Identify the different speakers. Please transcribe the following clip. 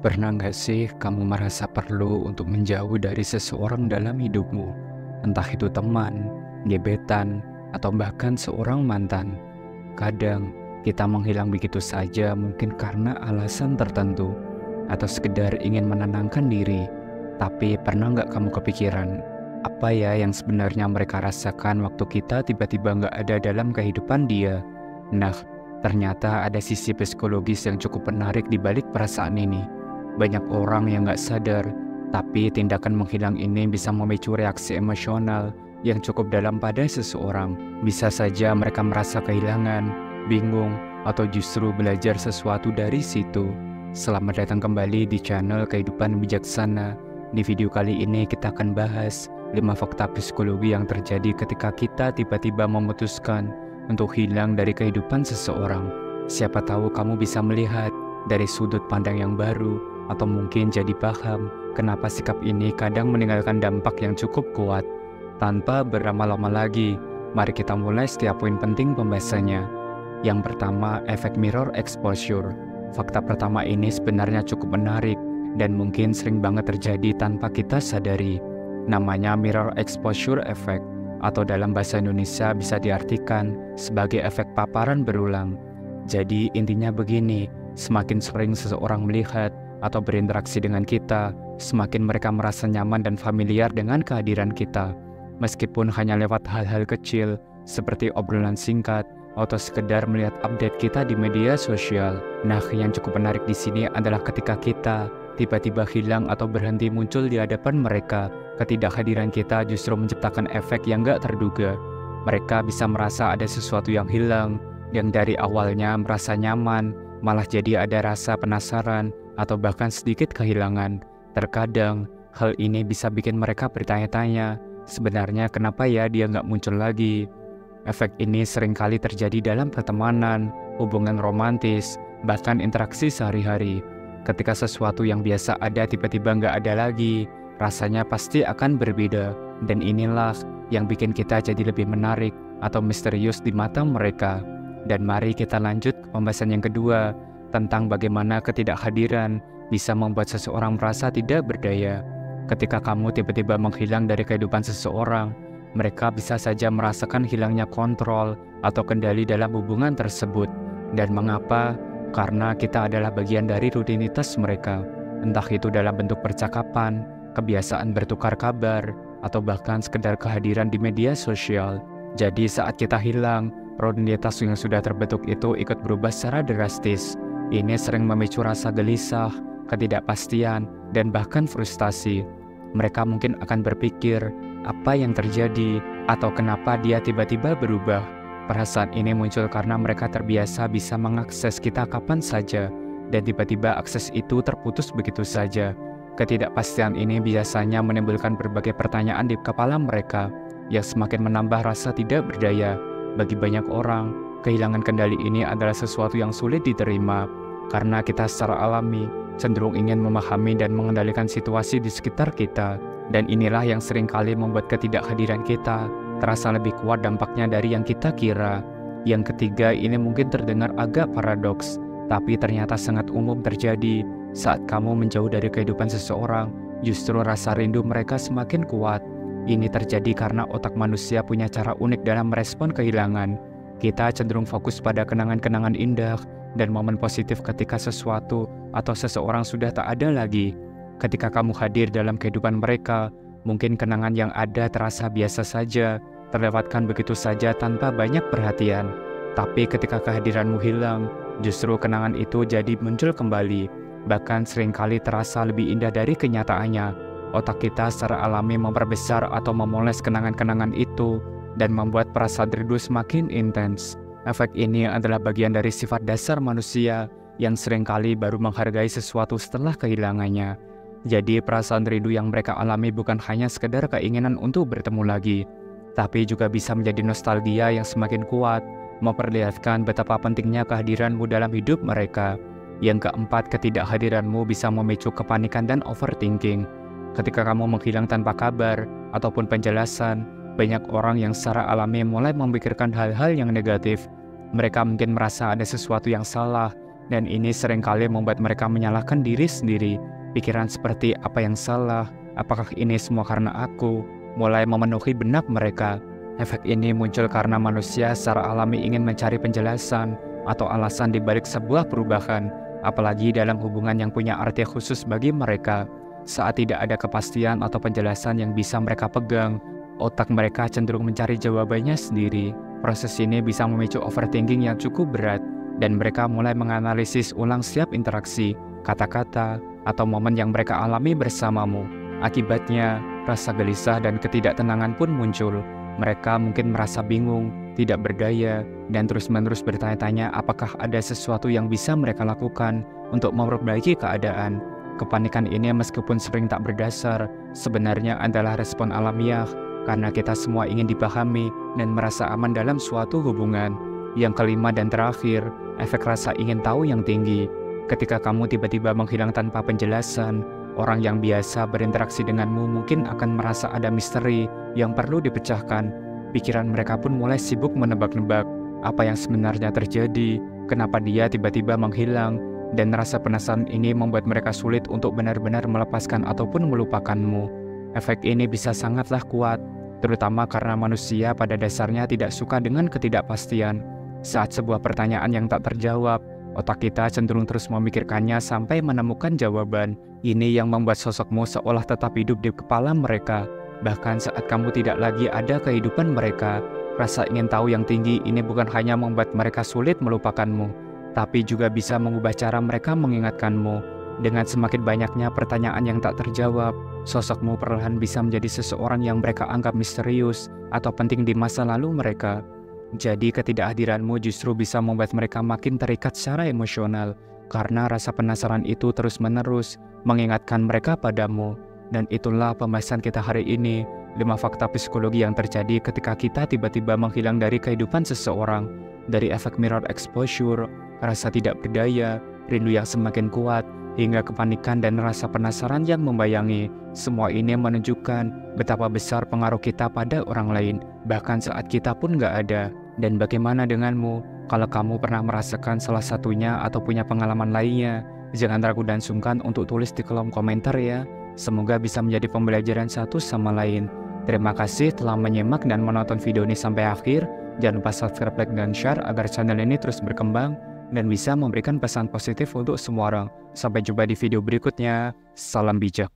Speaker 1: Pernah nggak sih kamu merasa perlu untuk menjauh dari seseorang dalam hidupmu? Entah itu teman, gebetan, atau bahkan seorang mantan. Kadang kita menghilang begitu saja mungkin karena alasan tertentu atau sekedar ingin menenangkan diri. Tapi pernah nggak kamu kepikiran apa ya yang sebenarnya mereka rasakan waktu kita tiba-tiba nggak ada dalam kehidupan dia? Nah, ternyata ada sisi psikologis yang cukup menarik di balik perasaan ini. Banyak orang yang nggak sadar, tapi tindakan menghilang ini bisa memicu reaksi emosional yang cukup dalam pada seseorang. Bisa saja mereka merasa kehilangan, bingung, atau justru belajar sesuatu dari situ. Selamat datang kembali di channel Kehidupan Bijaksana. Di video kali ini kita akan bahas 5 fakta psikologi yang terjadi ketika kita tiba-tiba memutuskan untuk hilang dari kehidupan seseorang. Siapa tahu kamu bisa melihat dari sudut pandang yang baru, atau mungkin jadi paham kenapa sikap ini kadang meninggalkan dampak yang cukup kuat. Tanpa berlama-lama lagi, mari kita mulai setiap poin penting pembahasannya. Yang pertama, efek mirror exposure. Fakta pertama ini sebenarnya cukup menarik dan mungkin sering banget terjadi tanpa kita sadari. Namanya mirror exposure effect, atau dalam bahasa Indonesia bisa diartikan sebagai efek paparan berulang. Jadi intinya begini, semakin sering seseorang melihat atau berinteraksi dengan kita, semakin mereka merasa nyaman dan familiar dengan kehadiran kita. Meskipun hanya lewat hal-hal kecil, seperti obrolan singkat, atau sekedar melihat update kita di media sosial. Nah, yang cukup menarik di sini adalah ketika kita tiba-tiba hilang atau berhenti muncul di hadapan mereka, ketidakhadiran kita justru menciptakan efek yang gak terduga. Mereka bisa merasa ada sesuatu yang hilang, yang dari awalnya merasa nyaman, malah jadi ada rasa penasaran, atau bahkan sedikit kehilangan. Terkadang, hal ini bisa bikin mereka bertanya-tanya, sebenarnya kenapa ya dia nggak muncul lagi? Efek ini seringkali terjadi dalam pertemanan, hubungan romantis, bahkan interaksi sehari-hari. Ketika sesuatu yang biasa ada tiba-tiba nggak ada lagi, rasanya pasti akan berbeda. Dan inilah yang bikin kita jadi lebih menarik atau misterius di mata mereka. Dan mari kita lanjut ke pembahasan yang kedua, tentang bagaimana ketidakhadiran bisa membuat seseorang merasa tidak berdaya. Ketika kamu tiba-tiba menghilang dari kehidupan seseorang, mereka bisa saja merasakan hilangnya kontrol atau kendali dalam hubungan tersebut. Dan mengapa? Karena kita adalah bagian dari rutinitas mereka. Entah itu dalam bentuk percakapan, kebiasaan bertukar kabar, atau bahkan sekedar kehadiran di media sosial. Jadi saat kita hilang, rutinitas yang sudah terbentuk itu ikut berubah secara drastis. Ini sering memicu rasa gelisah, ketidakpastian, dan bahkan frustasi. Mereka mungkin akan berpikir, apa yang terjadi, atau kenapa dia tiba-tiba berubah. Perasaan ini muncul karena mereka terbiasa bisa mengakses kita kapan saja, dan tiba-tiba akses itu terputus begitu saja. Ketidakpastian ini biasanya menimbulkan berbagai pertanyaan di kepala mereka, yang semakin menambah rasa tidak berdaya. Bagi banyak orang, kehilangan kendali ini adalah sesuatu yang sulit diterima, karena kita secara alami cenderung ingin memahami dan mengendalikan situasi di sekitar kita. Dan inilah yang seringkali membuat ketidakhadiran kita terasa lebih kuat dampaknya dari yang kita kira. Yang ketiga, ini mungkin terdengar agak paradoks, tapi ternyata sangat umum terjadi. Saat kamu menjauh dari kehidupan seseorang, justru rasa rindu mereka semakin kuat. Ini terjadi karena otak manusia punya cara unik dalam merespon kehilangan. Kita cenderung fokus pada kenangan-kenangan indah dan momen positif ketika sesuatu atau seseorang sudah tak ada lagi. Ketika kamu hadir dalam kehidupan mereka, mungkin kenangan yang ada terasa biasa saja, terlewatkan begitu saja tanpa banyak perhatian. Tapi ketika kehadiranmu hilang, justru kenangan itu jadi muncul kembali, bahkan seringkali terasa lebih indah dari kenyataannya. Otak kita secara alami memperbesar atau memoles kenangan-kenangan itu dan membuat perasaan rindu semakin intens. Efek ini adalah bagian dari sifat dasar manusia yang seringkali baru menghargai sesuatu setelah kehilangannya. Jadi perasaan rindu yang mereka alami bukan hanya sekedar keinginan untuk bertemu lagi, tapi juga bisa menjadi nostalgia yang semakin kuat, memperlihatkan betapa pentingnya kehadiranmu dalam hidup mereka. Yang keempat, ketidakhadiranmu bisa memicu kepanikan dan overthinking. Ketika kamu menghilang tanpa kabar ataupun penjelasan, banyak orang yang secara alami mulai memikirkan hal-hal yang negatif. Mereka mungkin merasa ada sesuatu yang salah, Dan ini seringkali membuat mereka menyalahkan diri sendiri. Pikiran seperti apa yang salah, apakah ini semua karena aku, mulai memenuhi benak mereka. Efek ini muncul karena manusia secara alami ingin mencari penjelasan atau alasan di balik sebuah perubahan, apalagi dalam hubungan yang punya arti khusus bagi mereka. Saat tidak ada kepastian atau penjelasan yang bisa mereka pegang, otak mereka cenderung mencari jawabannya sendiri. Proses ini bisa memicu overthinking yang cukup berat, dan mereka mulai menganalisis ulang setiap interaksi, kata-kata, atau momen yang mereka alami bersamamu. Akibatnya, rasa gelisah dan ketidaktenangan pun muncul. Mereka mungkin merasa bingung, tidak berdaya, dan terus-menerus bertanya-tanya apakah ada sesuatu yang bisa mereka lakukan untuk memperbaiki keadaan. Kepanikan ini meskipun sering tak berdasar, sebenarnya adalah respon alamiah karena kita semua ingin dipahami dan merasa aman dalam suatu hubungan. Yang kelima dan terakhir, efek rasa ingin tahu yang tinggi. Ketika kamu tiba-tiba menghilang tanpa penjelasan, orang yang biasa berinteraksi denganmu mungkin akan merasa ada misteri yang perlu dipecahkan. Pikiran mereka pun mulai sibuk menebak-nebak apa yang sebenarnya terjadi, kenapa dia tiba-tiba menghilang, dan rasa penasaran ini membuat mereka sulit untuk benar-benar melepaskan ataupun melupakanmu. Efek ini bisa sangatlah kuat, terutama karena manusia pada dasarnya tidak suka dengan ketidakpastian. Saat sebuah pertanyaan yang tak terjawab, otak kita cenderung terus memikirkannya sampai menemukan jawaban. Ini yang membuat sosokmu seolah tetap hidup di kepala mereka. Bahkan saat kamu tidak lagi ada kehidupan mereka, rasa ingin tahu yang tinggi ini bukan hanya membuat mereka sulit melupakanmu, tapi juga bisa mengubah cara mereka mengingatkanmu. Dengan semakin banyaknya pertanyaan yang tak terjawab, sosokmu perlahan bisa menjadi seseorang yang mereka anggap misterius atau penting di masa lalu mereka. Jadi ketidakhadiranmu justru bisa membuat mereka makin terikat secara emosional, karena rasa penasaran itu terus-menerus mengingatkan mereka padamu. Dan itulah pembahasan kita hari ini, 5 fakta psikologi yang terjadi ketika kita tiba-tiba menghilang dari kehidupan seseorang. Dari efek mirror exposure, rasa tidak berdaya, rindu yang semakin kuat, hingga kepanikan dan rasa penasaran yang membayangi. Semua ini menunjukkan betapa besar pengaruh kita pada orang lain, bahkan saat kita pun gak ada. Dan bagaimana denganmu? Kalau kamu pernah merasakan salah satunya atau punya pengalaman lainnya, jangan ragu dan sungkan untuk tulis di kolom komentar ya. Semoga bisa menjadi pembelajaran satu sama lain. Terima kasih telah menyimak dan menonton video ini sampai akhir. Jangan lupa subscribe, like, dan share agar channel ini terus berkembang dan bisa memberikan pesan positif untuk semua orang. Sampai jumpa di video berikutnya. Salam bijak.